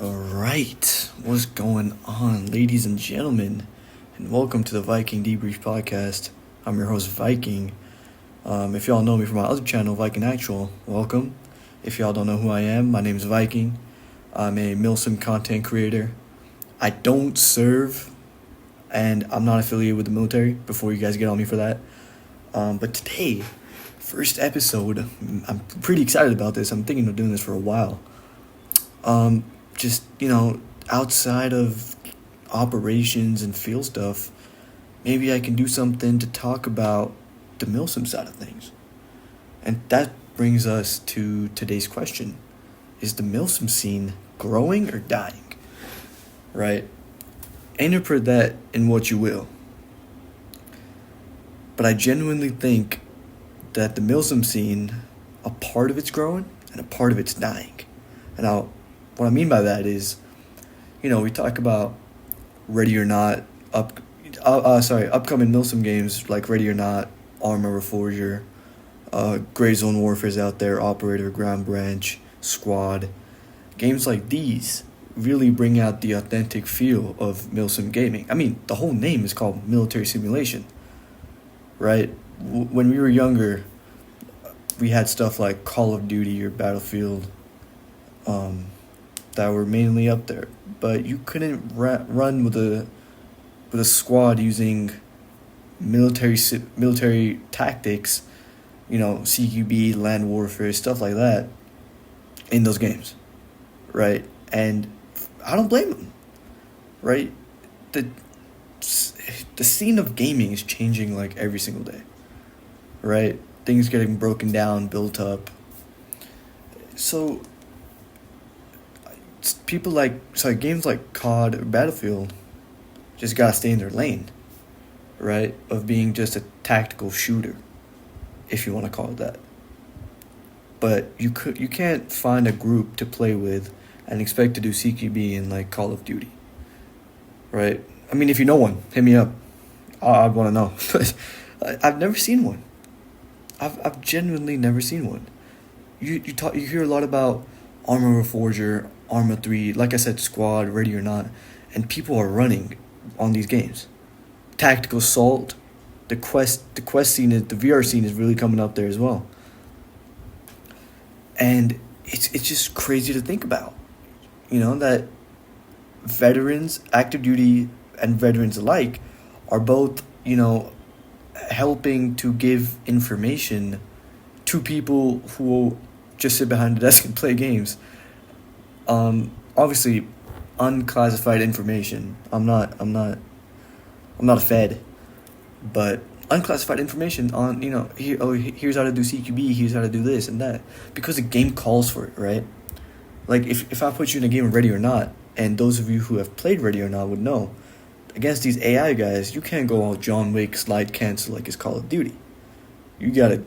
Alright, what's going on, ladies and gentlemen? And welcome to the Viking Debrief podcast. I'm your host, Viking. If y'all know me from my other channel, Viking Actual, welcome. If y'all don't know who I am, my name is Viking. I'm a Milsim content creator. I don't serve, and I'm not affiliated with the military, before you guys get on me for that. But today, first episode, I'm pretty excited about this. I'm thinking of doing this for a while. Outside of operations and field stuff, maybe I can do something to talk about the Milsim side of things. And that brings us to today's question. Is the Milsim scene growing or dying? Right? Interpret that in what you will. But I genuinely think that the Milsim scene, a part of it's growing and a part of it's dying. And what I mean by that is, we talk about Ready or Not, upcoming Milsim games like Ready or Not, Arma, Reforger, Gray Zone Warfare's out there, Operator, Ground Branch, Squad. Games like these really bring out the authentic feel of Milsim gaming. I mean, the whole name is called military simulation, right? When we were younger, we had stuff like Call of Duty or Battlefield, that were mainly up there, but you couldn't run with a squad using military tactics, CQB, land warfare, stuff like that, in those games, right? And I don't blame them, right? The scene of gaming is changing like every single day, right? Things getting broken down, built up. So games like COD or Battlefield just gotta stay in their lane, right? Of being just a tactical shooter, if you want to call it that. But you can't find a group to play with and expect to do CQB in like Call of Duty, right? I mean, if you know one, hit me up. I'd want to know. But I've never seen one. I've genuinely never seen one. You hear a lot about Arma Reforger, Arma 3, like I said, Squad, Ready or Not, and people are running on these games. Tactical Assault, the quest scene, the VR scene is really coming up there as well. And it's just crazy to think about, that veterans, active duty, and veterans alike are both, helping to give information to people who just sit behind the desk and play games. Obviously, unclassified information. I'm not a Fed, but unclassified information on here's how to do CQB, here's how to do this and that, because the game calls for it, right? Like if I put you in a game of Ready or Not, and those of you who have played Ready or Not would know, against these AI guys, you can't go all John Wick slide cancel like it's Call of Duty. You gotta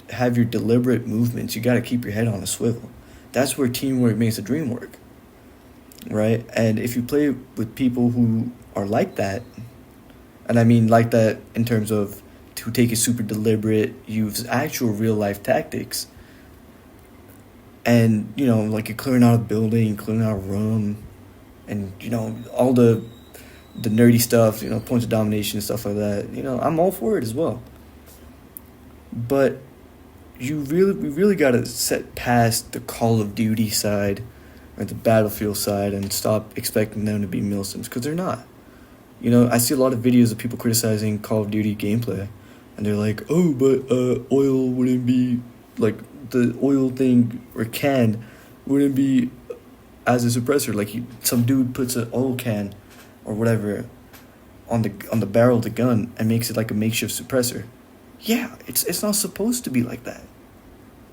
have your deliberate movements. You gotta keep your head on a swivel. That's where teamwork makes the dream work, right? And if you play with people who are like that, and I mean like that in terms of to take it super deliberate, use actual real life tactics, and like you're clearing out a building, clearing out a room, and all the nerdy stuff, points of domination and stuff like that, I'm all for it as well. But we really got to set past the Call of Duty side or the Battlefield side and stop expecting them to be Milsims, because they're not. I see a lot of videos of people criticizing Call of Duty gameplay, and they're like, oh, but oil wouldn't be, like, the oil thing or can wouldn't be as a suppressor. Like, some dude puts an oil can or whatever on the barrel of the gun and makes it like a makeshift suppressor. Yeah, it's not supposed to be like that.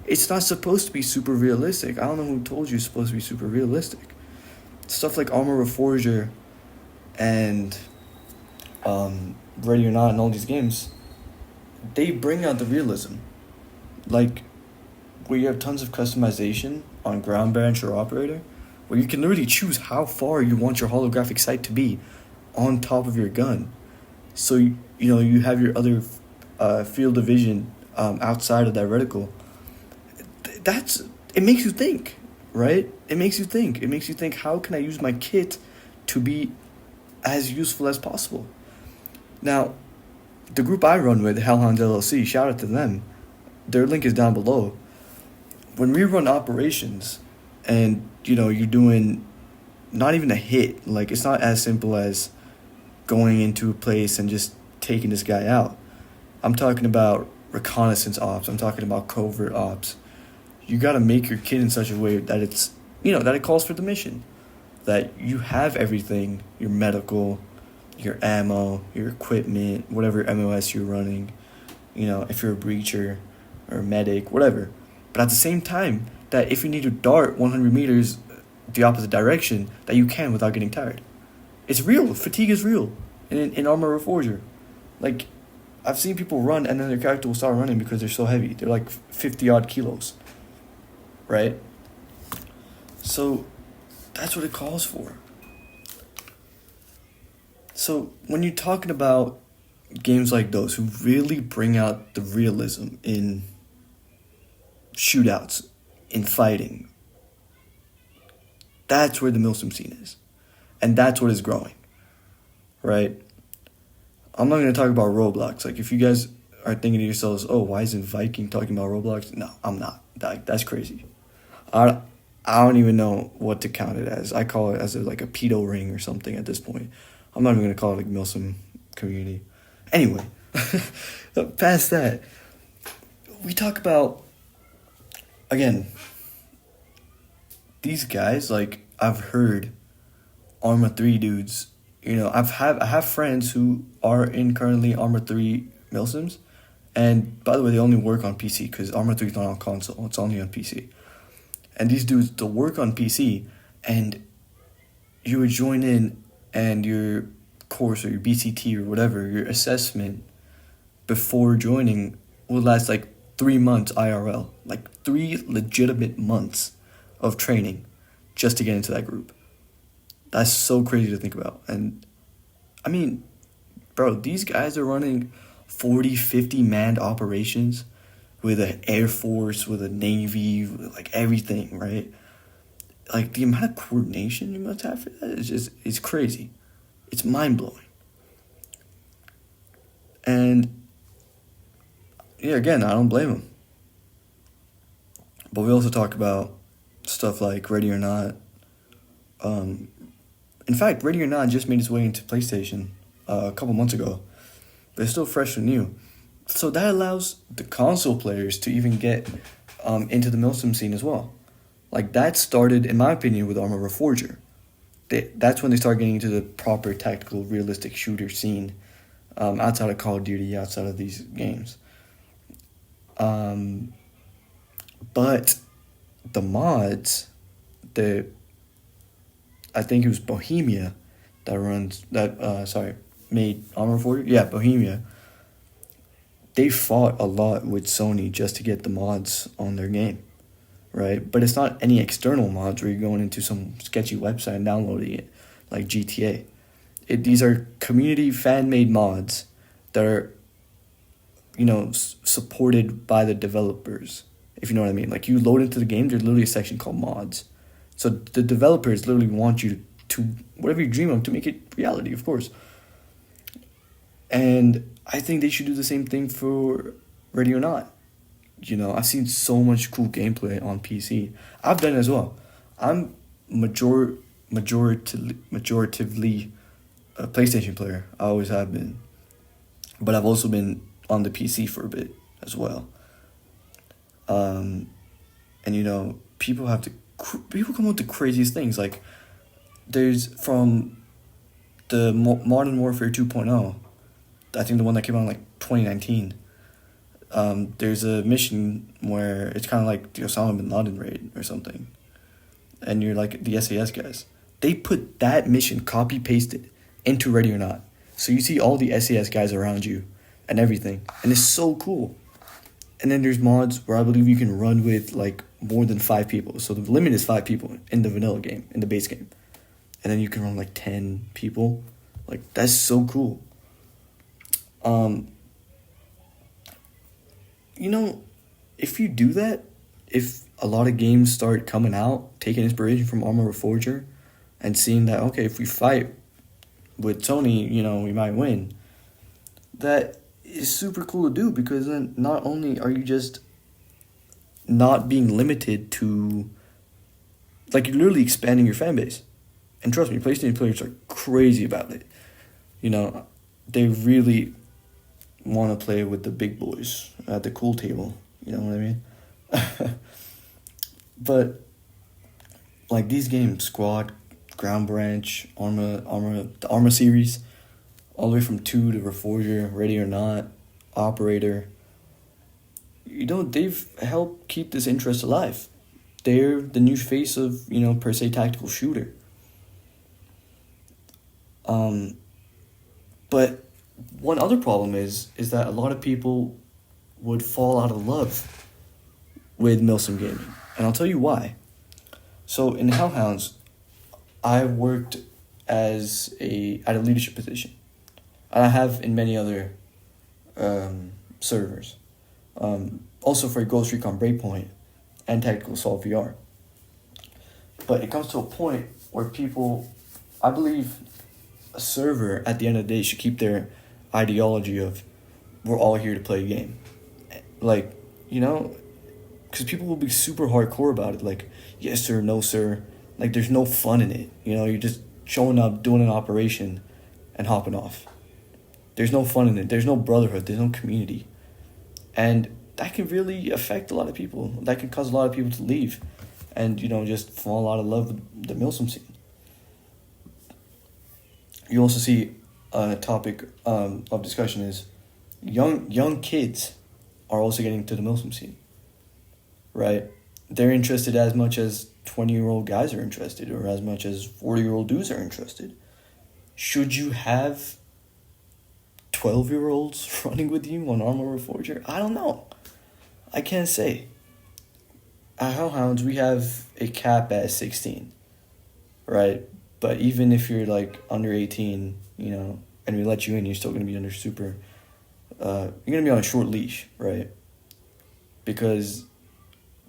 It's not supposed to be super realistic. I don't know who told you it's supposed to be super realistic. Stuff like Arma Reforger and Ready or Not and all these games, they bring out the realism. Like, where you have tons of customization on Ground Branch or Operator, where you can literally choose how far you want your holographic sight to be on top of your gun. So, you have your other field of vision outside of that reticle. It makes you think, right? it makes you think. It makes you think, how can I use my kit to be as useful as possible? Now, the group I run with, Hellhounds LLC, shout out to them. Their link is down below. When we run operations and, you're doing not even a hit, like, it's not as simple as going into a place and just taking this guy out. I'm talking about reconnaissance ops. I'm talking about covert ops. You got to make your kit in such a way that it's, that it calls for the mission. That you have everything, your medical, your ammo, your equipment, whatever MOS you're running, if you're a breacher or a medic, whatever. But at the same time, that if you need to dart 100 meters the opposite direction, that you can without getting tired. It's real. Fatigue is real in Armor Reforger. Like, I've seen people run and then their character will start running because they're so heavy. They're like 50 odd kilos. Right? So that's what it calls for. So when you're talking about games like those who really bring out the realism in shootouts, in fighting, that's where the Milsim scene is. And that's what is growing. Right? I'm not going to talk about Roblox. Like, if you guys are thinking to yourselves, oh, why isn't Viking talking about Roblox? No, I'm not. That's crazy. I don't even know what to count it as. I call it as a pedo ring or something at this point. I'm not even going to call it like Milsim community. Anyway, past that, we talk about, again, these guys, like, I've heard Arma 3 dudes, I have friends who are in currently Arma 3 Milsims, and by the way, they only work on PC, because Arma 3 is not on console, it's only on PC. And these dudes, they'll work on PC, and you would join in, and your course or your BCT or whatever, your assessment before joining would last 3 months IRL. 3 legitimate months of training just to get into that group. That's so crazy to think about. And, I mean, bro, these guys are running 40, 50 manned operations with an Air Force, with a Navy, with everything, right? The amount of coordination you must have for that is crazy. It's mind-blowing. And, yeah, again, I don't blame them. But we also talk about stuff like Ready or Not. In fact, Ready or Not just made its way into PlayStation a couple months ago. But it's still fresh and new. So that allows the console players to even get into the Milsim scene as well. That started, in my opinion, with Armor Reforger. That's when they started getting into the proper tactical, realistic shooter scene outside of Call of Duty, outside of these games. But the mods, I think it was Bohemia made Armor Reforger. Yeah, Bohemia. They fought a lot with Sony just to get the mods on their game, right? But it's not any external mods where you're going into some sketchy website and downloading it, like GTA. These are community fan-made mods that are, supported by the developers, if you know what I mean. You load into the game, there's literally a section called mods. So the developers literally want you to whatever you dream of, to make it reality, of course. And I think they should do the same thing for Ready or Not. I've seen so much cool gameplay on PC. I've done it as well. I'm majoritively a PlayStation player. I always have been. But I've also been on the PC for a bit as well. And people come up with the craziest things. There's from the Modern Warfare 2.0, I think the one that came out in 2019. There's a mission where it's kind of like the Osama bin Laden raid or something, and you're the SAS guys. They put that mission copy pasted into Ready or Not, so you see all the SAS guys around you and everything, and it's so cool. And then there's mods where I believe you can run with more than 5 people. So the limit is 5 people in the vanilla game, in the base game, and then you can run 10 people. That's so cool. If you do that, if a lot of games start coming out, taking inspiration from Arma Reforger, and seeing that, okay, if we fight with Tony, we might win. That is super cool to do, because then not only are you just not being limited to, like, you're literally expanding your fan base. And trust me, PlayStation players are crazy about it. They really want to play with the big boys at the cool table. You know what I mean? But, like, these games, Squad, Ground Branch, the Arma series, all the way from 2 to Reforger, Ready or Not, Operator, they've helped keep this interest alive. They're the new face of, per se, tactical shooter. But one other problem is that a lot of people would fall out of love with Milsim Gaming. And I'll tell you why. So in Hellhounds, I worked at a leadership position. And I have in many other servers. Also for Ghost Recon Breakpoint and Tactical Assault VR. But it comes to a point where people, I believe, a server at the end of the day should keep their ideology of, we're all here to play a game. Like, because people will be super hardcore about it. Like, yes sir, no sir. Like, there's no fun in it. You're just showing up, doing an operation, and hopping off. There's no fun in it. There's no brotherhood. There's no community. And that can really affect a lot of people. That can cause a lot of people to leave and, just fall out of love with the Milsim scene. You also see a topic of discussion is young kids are also getting to the Milsim scene, right? They're interested as much as 20-year-old guys are interested, or as much as 40-year-old dudes are interested. Should you have 12-year-olds running with you on Arma Reforger? I don't know. I can't say. At Hellhounds, we have a cap at 16, right? But even if you're, like, under 18, and we let you in, you're still going to be under super... you're going to be on a short leash, right? Because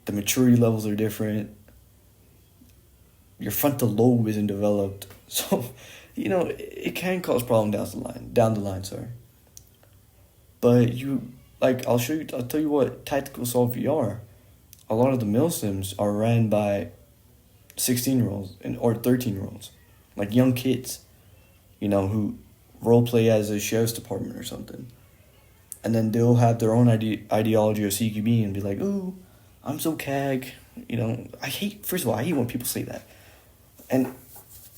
the maturity levels are different. Your frontal lobe isn't developed. So, it can cause problems down the line, sorry. But I'll tell you what, Tactical Assault VR, a lot of the Milsims are ran by 16-year-olds or 13-year-olds. Like young kids, who roleplay as a sheriff's department or something. And then they'll have their own ideology of CQB and be like, ooh, I'm so CAG. First of all, I hate when people say that. And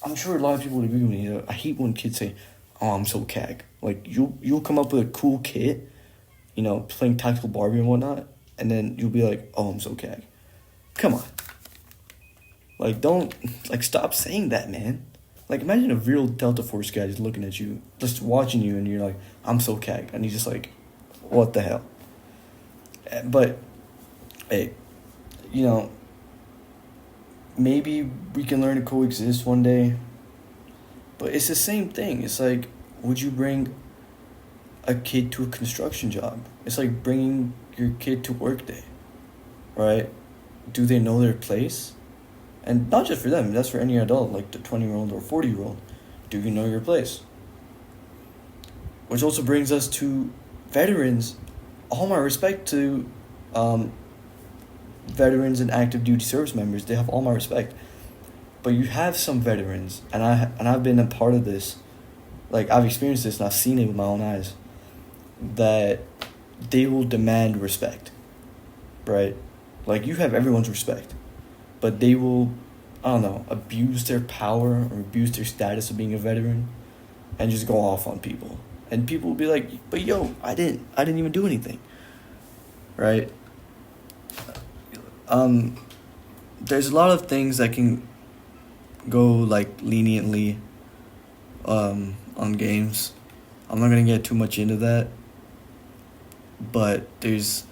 I'm sure a lot of people would agree with me. I hate when kids say, oh, I'm so CAG. Like, you'll come up with a cool kit, playing Tactical Barbie and whatnot, and then you'll be like, oh, I'm so CAG. Come on. Like, stop saying that, man. Like, imagine a real Delta Force guy just looking at you, just watching you, and you're like, I'm so CAG. And he's just like, what the hell? But, hey, maybe we can learn to coexist one day. But it's the same thing. It's like, would you bring a kid to a construction job? It's like bringing your kid to work day, right? Do they know their place? And not just for them, that's for any adult, like the 20-year-old or 40-year-old. Do you know your place? Which also brings us to veterans. All my respect to veterans and active duty service members. They have all my respect. But you have some veterans, and I've been a part of this. Like, I've experienced this and I've seen it with my own eyes, that they will demand respect, right? Like, you have everyone's respect, but they will, abuse their power or abuse their status of being a veteran and just go off on people. And people will be like, but yo, I didn't even do anything, right? There's a lot of things that can go, like, leniently on games. I'm not gonna get too much into that, but there's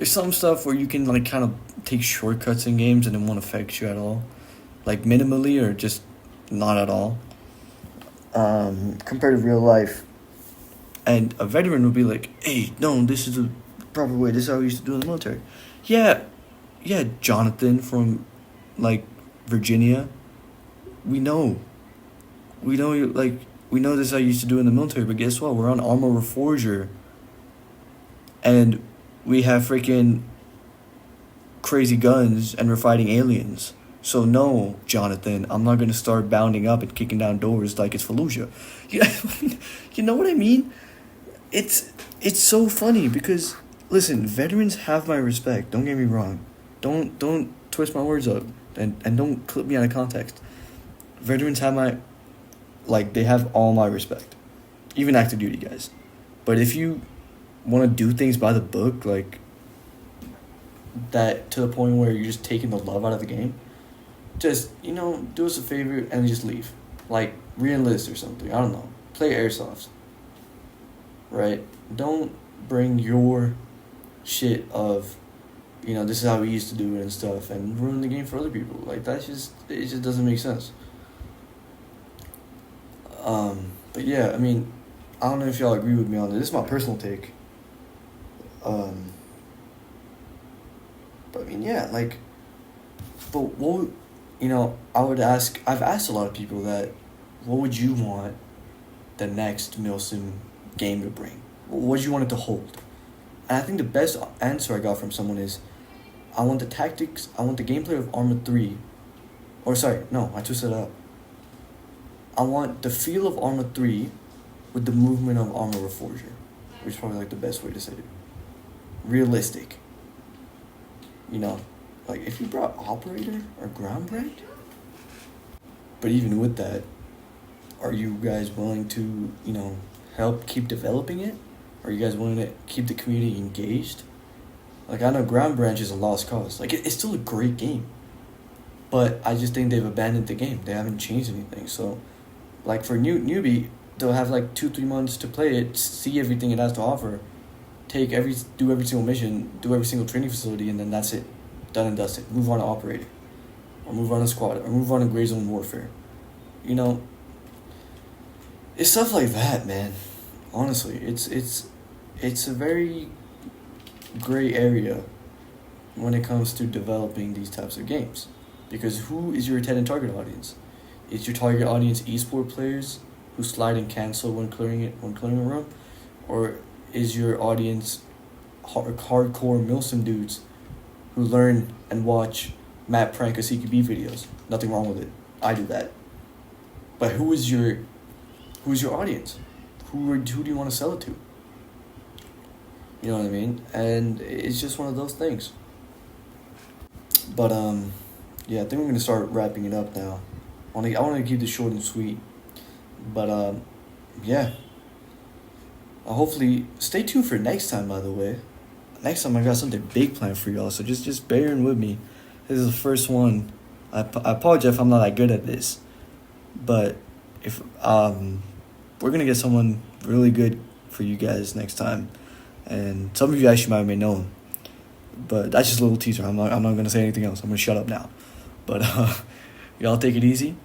some stuff where you can, like, kind of take shortcuts in games and it won't affect you at all, like minimally or just not at all, compared to real life. And a veteran would be like, hey, no, this is the proper way, this is how we used to do in the military. Yeah, yeah, Jonathan from, like, Virginia. We know. We know, like, we know this is how you used to do in the military, but guess what? We're on Arma Reforger. And we have freaking crazy guns and we're fighting aliens. So no, Jonathan, I'm not gonna start bounding up and kicking down doors like it's Fallujah. You know what I mean? It's so funny because listen, veterans have my respect. Don't get me wrong. Don't twist my words up and don't clip me out of context. Veterans have my, like, they have all my respect, even active duty guys. But if you want to do things by the book, like that, to the point where you're just taking the love out of the game, just, do us a favor and just leave. Like, re-enlist or something. I don't know. Play airsoft. Right? Don't bring your shit of, this is how we used to do it and stuff, and ruin the game for other people. Like, it just doesn't make sense. But yeah, I mean, I don't know if y'all agree with me on this. This is my personal take. But I mean, yeah, like, but what, I've asked a lot of people that, what would you want the next Milsim game to bring? What would you want it to hold? And I think the best answer I got from someone is, I want the tactics, I want the gameplay of Arma 3, or sorry, no, I twisted it up. I want the feel of Arma 3 with the movement of Arma Reforger, which is probably like the best way to say it. Realistic. Like if you brought Operator or Groundbreak. But even with that, are you guys willing to, help keep developing it? Are you guys willing to keep the community engaged? Like, I know Ground Branch is a lost cause. Like, it's still a great game. But I just think they've abandoned the game. They haven't changed anything. So, like, for newbie, they'll have, like, 2-3 months to play it, see everything it has to offer, do every single mission, do every single training facility, and then that's it. Done and dusted. Move on to Operator. Or move on to Squad. Or move on to Gray Zone Warfare. It's stuff like that, man. Honestly, it's a very gray area when it comes to developing these types of games, because who is your intended target audience? Is your target audience esport players who slide and cancel when clearing a room, or is your audience hardcore Milsim dudes who learn and watch Matt Prank or CQB videos? Nothing wrong with it. I do that. But who's your audience? Who do you want to sell it to? You know what I mean? And it's just one of those things. But yeah, I think we're gonna start wrapping it up now. I want to keep this short and sweet. But yeah. Hopefully, stay tuned for next time. By the way, next time I got something big planned for y'all. So just bearing with me. This is the first one. I apologize if I'm not that good at this, but if we're gonna get someone really good for you guys next time, and some of you actually might know him, but that's just a little teaser. I'm not gonna say anything else. I'm gonna shut up now. But y'all take it easy.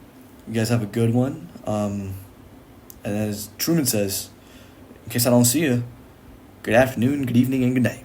You guys have a good one. And as Truman says, in case I don't see you, good afternoon, good evening, and good night.